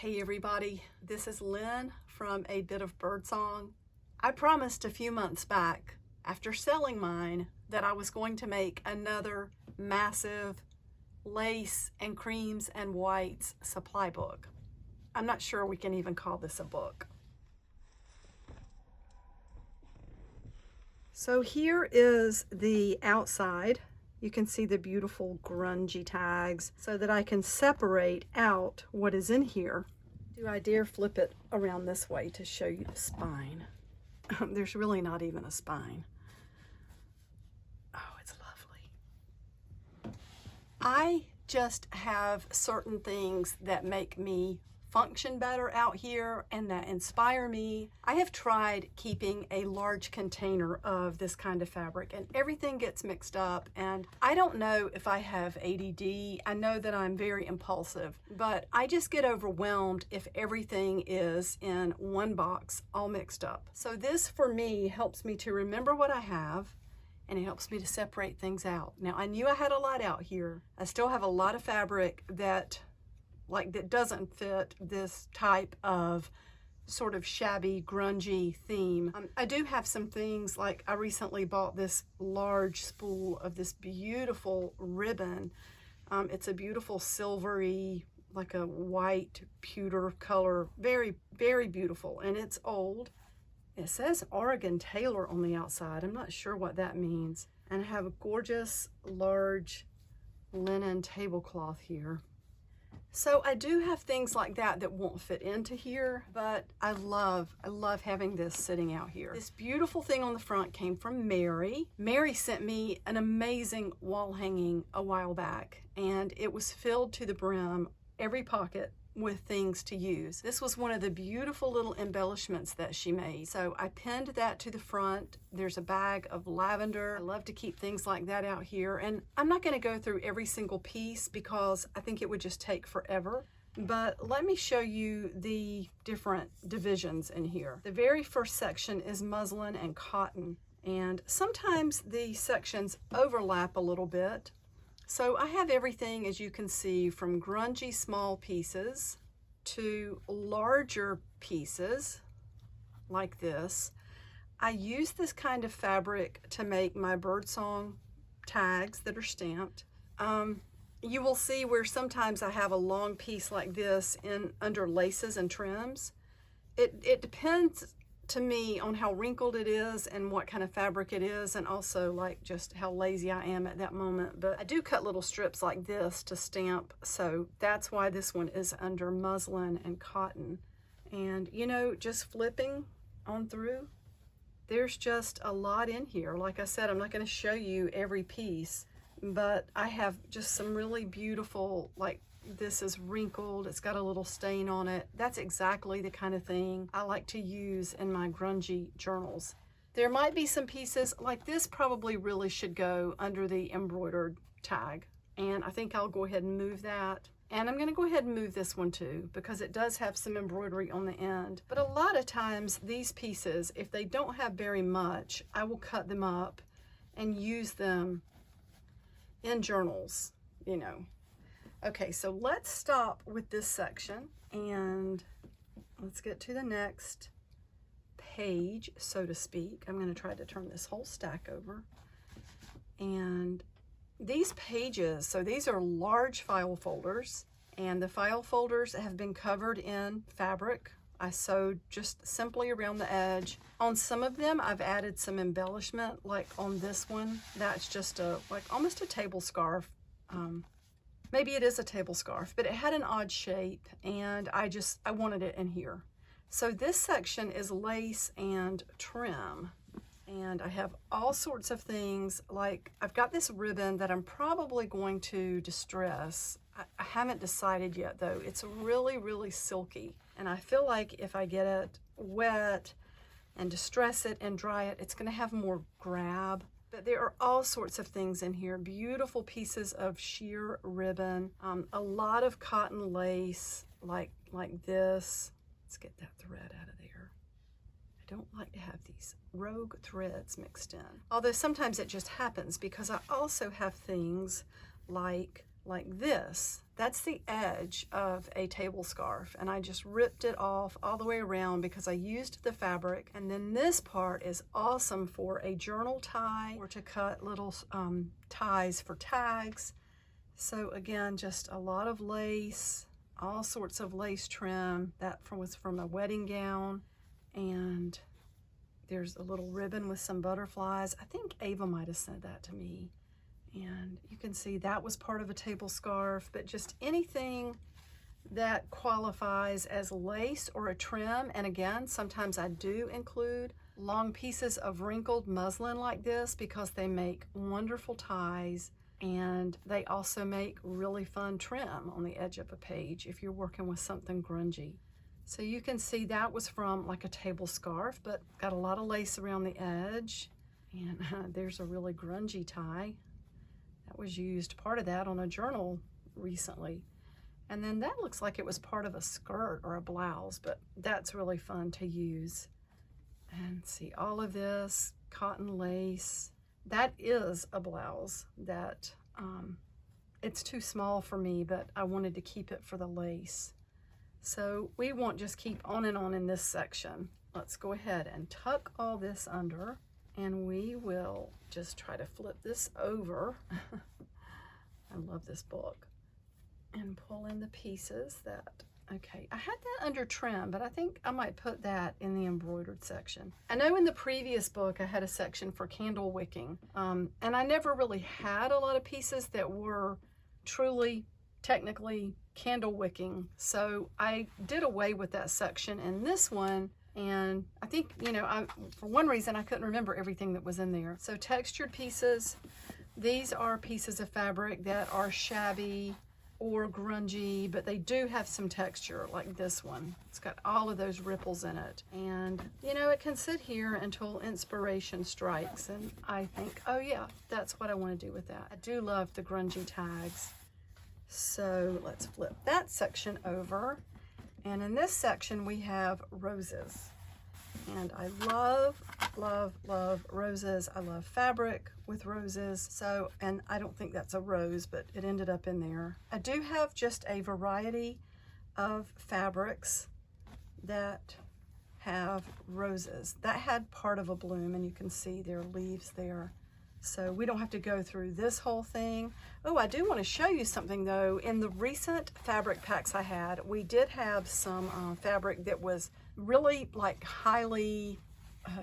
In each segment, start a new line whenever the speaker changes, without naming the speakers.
Hey everybody, this is Lynn from A Bit of Birdsong. I promised a few months back, after selling mine, that I was going to make another massive lace and creams and whites supply book. I'm not sure we can even call this a book. So here is the outside. You can see the beautiful grungy tags so that I can separate out what is in here. Do I dare flip it around this way to show you the spine? There's really not even a spine. Oh, it's lovely. I just have certain things that make me function better out here and that inspire me. I have tried keeping a large container of this kind of fabric and everything gets mixed up, and I don't know if I have ADD. I know that I'm very impulsive, but I just get overwhelmed if everything is in one box all mixed up. So this for me helps me to remember what I have, and it helps me to separate things out. Now I knew I had a lot out here. I still have a lot of fabric that doesn't fit this type of sort of shabby, grungy theme. I do have some things, like I recently bought this large spool of this beautiful ribbon. It's a beautiful silvery, like a white pewter color, very, very beautiful, and it's old. It says Oregon Tailor on the outside. I'm not sure what that means. And I have a gorgeous, large linen tablecloth here. So I do have things like that that won't fit into here, but I love having this sitting out here. This beautiful thing on the front came from Mary. Mary sent me an amazing wall hanging a while back, and it was filled to the brim, every pocket, with things to use. This was one of the beautiful little embellishments that she made. So I pinned that to the front. There's a bag of lavender. I love to keep things like that out here. And I'm not gonna go through every single piece because I think it would just take forever. But let me show you the different divisions in here. The very first section is muslin and cotton. And sometimes the sections overlap a little bit. So I have everything, as you can see, from grungy small pieces to larger pieces like this. I use this kind of fabric to make my birdsong tags that are stamped. You will see where sometimes I have a long piece like this under laces and trims. It depends to me on how wrinkled it is and what kind of fabric it is, and also like just how lazy I am at that moment. But I do cut little strips like this to stamp, so that's why this one is under muslin and cotton. And you know, just flipping on through, there's just a lot in here. Like I said, I'm not going to show you every piece, but I have just some really beautiful, like this is wrinkled, it's got a little stain on it. That's exactly the kind of thing I like to use in my grungy journals. There might be some pieces, like this probably really should go under the embroidered tag, and I think I'll go ahead and move that. And I'm going to go ahead and move this one too, because it does have some embroidery on the end. But a lot of times these pieces, if they don't have very much, I will cut them up and use them in journals, you know. Okay, so let's stop with this section and let's get to the next page, so to speak. I'm going to try to turn this whole stack over. And these pages, so these are large file folders, and the file folders have been covered in fabric. I sewed just simply around the edge. On some of them, I've added some embellishment, like on this one. That's just almost a table scarf. Maybe it is a table scarf, but it had an odd shape, and I wanted it in here. So this section is lace and trim, and I have all sorts of things. Like I've got this ribbon that I'm probably going to distress. I haven't decided yet though. It's really, really silky, and I feel like if I get it wet and distress it and dry it, it's gonna have more grab. But there are all sorts of things in here. Beautiful pieces of sheer ribbon, a lot of cotton lace like this. Let's get that thread out of there. I don't like to have these rogue threads mixed in. Although sometimes it just happens, because I also have things like like this. That's the edge of a table scarf, and I just ripped it off all the way around because I used the fabric. And then this part is awesome for a journal tie or to cut little ties for tags. So again, just a lot of lace, all sorts of lace trim. That was from a wedding gown, and there's a little ribbon with some butterflies. I think Ava might have sent that to me. And you can see that was part of a table scarf, but just anything that qualifies as lace or a trim. And again, sometimes I do include long pieces of wrinkled muslin like this because they make wonderful ties, and they also make really fun trim on the edge of a page if you're working with something grungy. So you can see that was from like a table scarf, but got a lot of lace around the edge. And there's a really grungy tie. That was used, part of that, on a journal recently. And then that looks like it was part of a skirt or a blouse, but that's really fun to use. And see all of this cotton lace. That is a blouse that it's too small for me, but I wanted to keep it for the lace. So we won't just keep on and on in this section. Let's go ahead and tuck all this under, and we will just try to flip this over. I love this book. And pull in the pieces that, okay, I had that under trim, but I think I might put that in the embroidered section. I know in the previous book I had a section for candle wicking, and I never really had a lot of pieces that were truly, technically candle wicking, so I did away with that section in this one. And I think, you know, for one reason I couldn't remember everything that was in there. So textured pieces, these are pieces of fabric that are shabby or grungy, but they do have some texture, like this one. It's got all of those ripples in it. And, you know, it can sit here until inspiration strikes. And I think, oh yeah, that's what I want to do with that. I do love the grungy tags. So let's flip that section over. And in this section, we have roses. And I love, love, love roses. I love fabric with roses. So, and I don't think that's a rose, but it ended up in there. I do have just a variety of fabrics that have roses. That had part of a bloom, and you can see there are leaves there. So we don't have to go through this whole thing. Oh, I do want to show you something though. In the recent fabric packs I had, we did have some fabric that was really like highly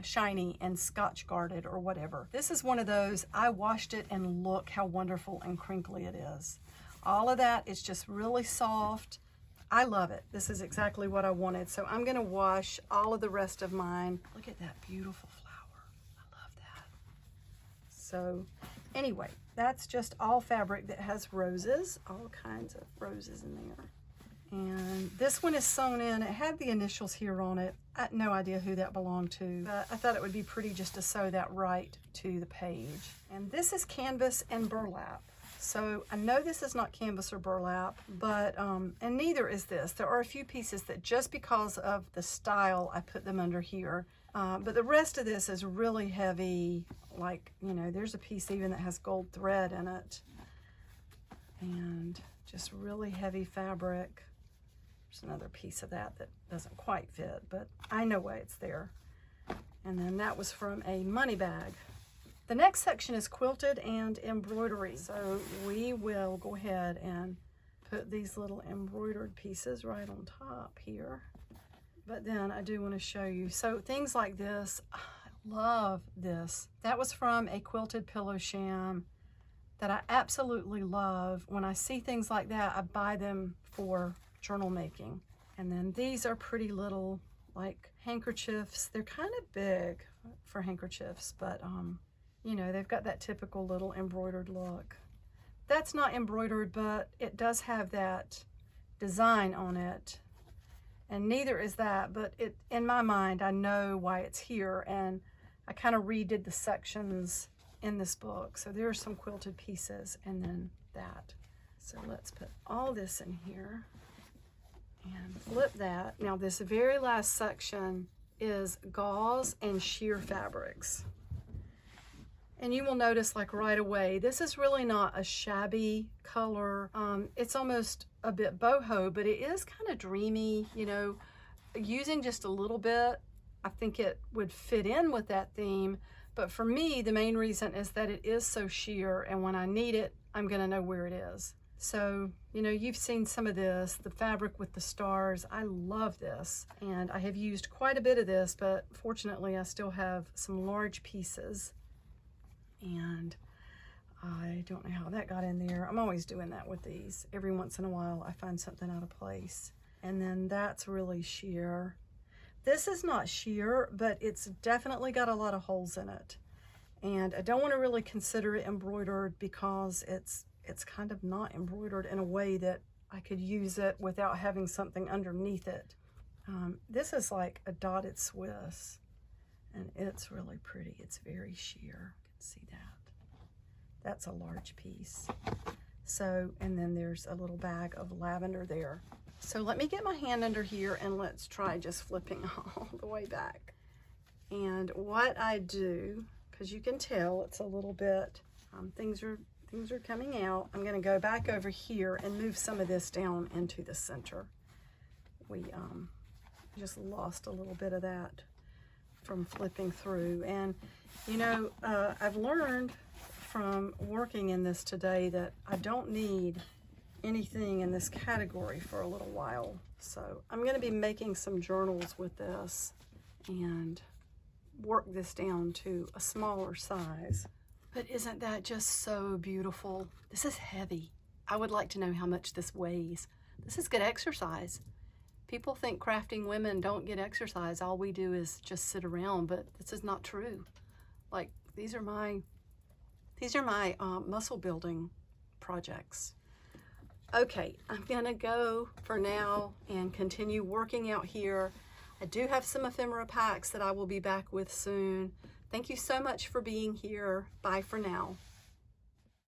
shiny and scotch guarded or whatever. This is one of those. I washed it and look how wonderful and crinkly it is. All of that is just really soft. I love it. This is exactly what I wanted. So I'm going to wash all of the rest of mine. Look at that beautiful flower. So anyway, that's just all fabric that has roses, all kinds of roses in there. And this one is sewn in. It had the initials here on it. I had no idea who that belonged to, but I thought it would be pretty just to sew that right to the page. And this is canvas and burlap. So I know this is not canvas or burlap, but, and neither is this. There are a few pieces that just because of the style, I put them under here. But the rest of this is really heavy. Like, you know, there's a piece even that has gold thread in it. And just really heavy fabric. There's another piece of that that doesn't quite fit, but I know why it's there. And then that was from a money bag. The next section is quilted and embroidery. So we will go ahead and put these little embroidered pieces right on top here. But then I do want to show you. So things like this, I love this. That was from a quilted pillow sham that I absolutely love. When I see things like that, I buy them for journal making. And then these are pretty little like handkerchiefs. They're kind of big for handkerchiefs, but you know, they've got that typical little embroidered look. That's not embroidered, but it does have that design on it. And neither is that, but it, in my mind, I know why it's here, and I kind of redid the sections in this book. So there are some quilted pieces and then that. So let's put all this in here and flip that. Now this very last section is gauze and sheer fabrics. And you will notice like right away, this is really not a shabby color. It's almost a bit boho, but it is kind of dreamy, you know. Using just a little bit, I think it would fit in with that theme. But for me, the main reason is that it is so sheer, and when I need it, I'm gonna know where it is. So, you know, you've seen some of this, the fabric with the stars. I love this, and I have used quite a bit of this, but fortunately I still have some large pieces. And I don't know how that got in there. I'm always doing that with these. Every once in a while I find something out of place. And then that's really sheer. This is not sheer, but it's definitely got a lot of holes in it. And I don't want to really consider it embroidered because it's kind of not embroidered in a way that I could use it without having something underneath it. This is like a dotted Swiss, and it's really pretty. It's very sheer. See that? That's a large piece. So, and then there's a little bag of lavender there. So let me get my hand under here and let's try just flipping all the way back. And what I do, because you can tell it's a little bit, things are coming out. I'm going to go back over here and move some of this down into the center. We just lost a little bit of that from flipping through. And you know, I've learned from working in this today that I don't need anything in this category for a little while. So I'm going to be making some journals with this and work this down to a smaller size. But isn't that just so beautiful? This is heavy. I would like to know how much this weighs. This is good exercise. People think crafting women don't get exercise. All we do is just sit around, but this is not true. Like, these are my muscle building projects. Okay, I'm gonna go for now and continue working out here. I do have some ephemera packs that I will be back with soon. Thank you so much for being here. Bye for now.